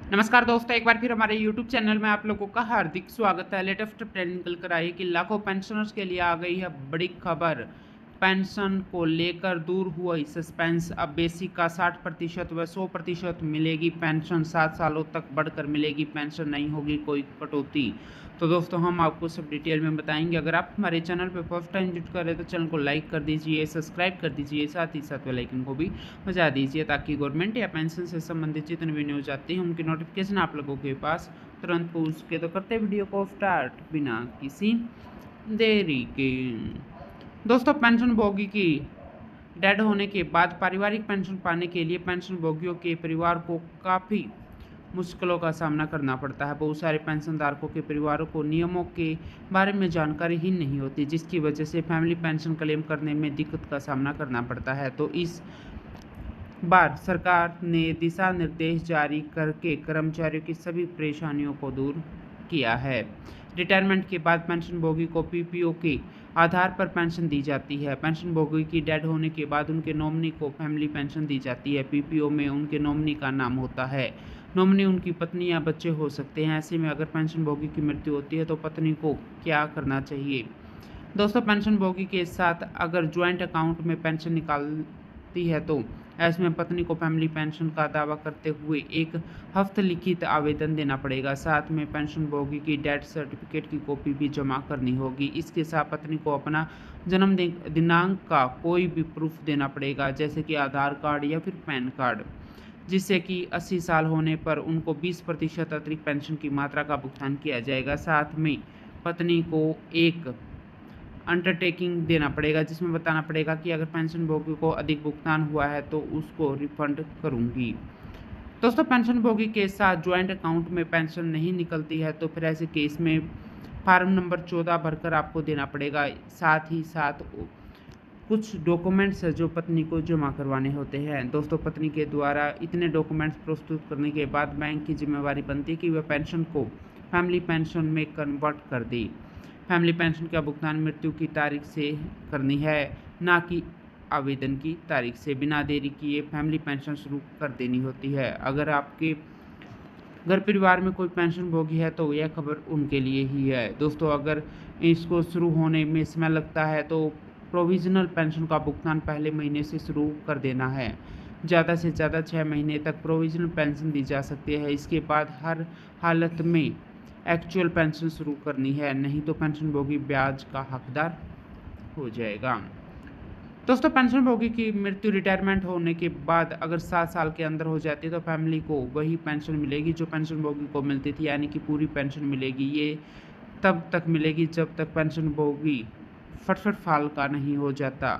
नमस्कार दोस्तों, एक बार फिर हमारे YouTube चैनल में आप लोगों का हार्दिक स्वागत है। लेटेस्ट अपडेट निकल कर आई है कि लाखों पेंशनर्स के लिए आ गई है बड़ी खबर। पेंशन को लेकर दूर हुआ सस्पेंस। अब बेसिक का 60% व 100% मिलेगी पेंशन। 7 सालों तक बढ़कर मिलेगी पेंशन, नहीं होगी कोई कटौती। तो दोस्तों हम आपको सब डिटेल में बताएंगे। अगर आप हमारे चैनल पर फर्स्ट टाइम विजिट कर रहे हैं तो चैनल को लाइक कर दीजिए, सब्सक्राइब कर दीजिए, साथ ही साथ बेल आइकन को भी बजा दीजिए ताकि गवर्नमेंट या पेंशन से संबंधित जितने भी न्यूज आती हैं उनकी नोटिफिकेशन आप लोगों के पास तुरंत पहुँच के। तो करते वीडियो को स्टार्ट बिना किसी देरी के। दोस्तों, पेंशनभोगी की डेड होने के बाद पारिवारिक पेंशन पाने के लिए पेंशनभोगियों के परिवार को काफ़ी मुश्किलों का सामना करना पड़ता है। बहुत सारे पेंशनधारकों के परिवारों को नियमों के बारे में जानकारी ही नहीं होती, जिसकी वजह से फैमिली पेंशन क्लेम करने में दिक्कत का सामना करना पड़ता है। तो इस बार सरकार ने दिशा निर्देश जारी करके कर्मचारियों की सभी परेशानियों को दूर किया है। रिटायरमेंट के बाद पेंशनभोगी को पीपीओ के आधार पर पेंशन दी जाती है। पेंशनभोगी की डेड होने के बाद उनके नॉमिनी को फैमिली पेंशन दी जाती है। पीपीओ में उनके नॉमिनी का नाम होता है। नॉमिनी उनकी पत्नी या बच्चे हो सकते हैं। ऐसे में अगर पेंशनभोगी की मृत्यु होती है तो पत्नी को क्या करना चाहिए? दोस्तों, पेंशनभोगी के साथ अगर ज्वाइंट अकाउंट में पेंशन निकालती है तो ऐसे में पत्नी को फैमिली पेंशन का दावा करते हुए एक हस्तलिखित आवेदन देना पड़ेगा। साथ में पेंशनभोगी की डेथ सर्टिफिकेट की कॉपी भी जमा करनी होगी। इसके साथ पत्नी को अपना जन्म दिनांक का कोई भी प्रूफ देना पड़ेगा, जैसे कि आधार कार्ड या फिर पैन कार्ड, जिससे कि 80 साल होने पर उनको 20% अतिरिक्त पेंशन की मात्रा का भुगतान किया जाएगा। साथ में पत्नी को एक अंडरटेकिंग देना पड़ेगा, जिसमें बताना पड़ेगा कि अगर पेंशनभोगी को अधिक भुगतान हुआ है तो उसको रिफंड करूंगी। दोस्तों, पेंशनभोगी के साथ ज्वाइंट अकाउंट में पेंशन नहीं निकलती है तो फिर ऐसे केस में फार्म नंबर 14 भरकर आपको देना पड़ेगा। साथ ही साथ कुछ डॉक्यूमेंट्स है जो पत्नी को जमा करवाने होते हैं। दोस्तों, पत्नी के द्वारा इतने डॉक्यूमेंट्स प्रस्तुत करने के बाद बैंक की जिम्मेवारी बनती है कि वह पेंशन को फैमिली पेंशन में कन्वर्ट कर दे। फैमिली पेंशन का भुगतान मृत्यु की तारीख से करनी है, ना कि आवेदन की तारीख से। बिना देरी किए फैमिली पेंशन शुरू कर देनी होती है। अगर आपके घर परिवार में कोई पेंशनभोगी है तो यह खबर उनके लिए ही है। दोस्तों, अगर इसको शुरू होने में समय लगता है तो प्रोविजनल पेंशन का भुगतान पहले महीने से शुरू कर देना है। ज़्यादा से ज़्यादा 6 महीने तक प्रोविजनल पेंशन दी जा सकती है। इसके बाद हर हालत में एक्चुअल पेंशन शुरू करनी है, नहीं तो पेंशनभोगी ब्याज का हकदार हो जाएगा। दोस्तों, पेंशनभोगी की मृत्यु रिटायरमेंट होने के बाद अगर 7 साल के अंदर हो जाती है तो फैमिली को वही पेंशन मिलेगी जो पेंशनभोगी को मिलती थी, यानी कि पूरी पेंशन मिलेगी। ये तब तक मिलेगी जब तक पेंशनभोगी 65 साल का नहीं हो जाता।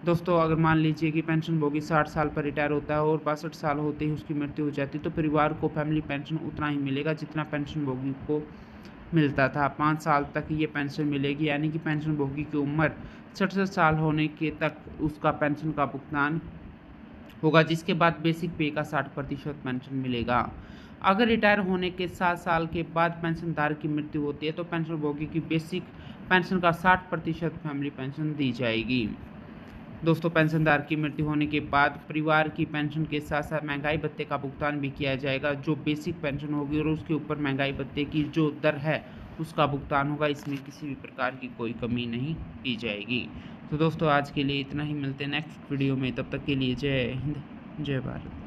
दोस्तों, अगर मान लीजिए कि पेंशनभोगी 60 साल पर रिटायर होता है और 62 साल होते ही उसकी मृत्यु हो जाती है तो परिवार को फैमिली पेंशन उतना ही मिलेगा जितना पेंशनभोगी को मिलता था। 5 साल तक ये पेंशन मिलेगी, यानी कि पेंशनभोगी की उम्र 67 साल होने के तक उसका पेंशन का भुगतान होगा, जिसके बाद बेसिक पे का 60% पेंशन मिलेगा। अगर रिटायर होने के 7 साल के बाद पेंशनधारक की मृत्यु होती है तो पेंशनभोगी की बेसिक पेंशन का 60% फैमिली पेंशन दी जाएगी। दोस्तों, पेंशनधार की मृत्यु होने के बाद परिवार की पेंशन के साथ साथ महंगाई भत्ते का भुगतान भी किया जाएगा। जो बेसिक पेंशन होगी और उसके ऊपर महंगाई भत्ते की जो दर है उसका भुगतान होगा। इसमें किसी भी प्रकार की कोई कमी नहीं की जाएगी। तो दोस्तों, आज के लिए इतना ही। मिलते हैं नेक्स्ट वीडियो में। तब तक के लिए जय हिंद, जय भारत।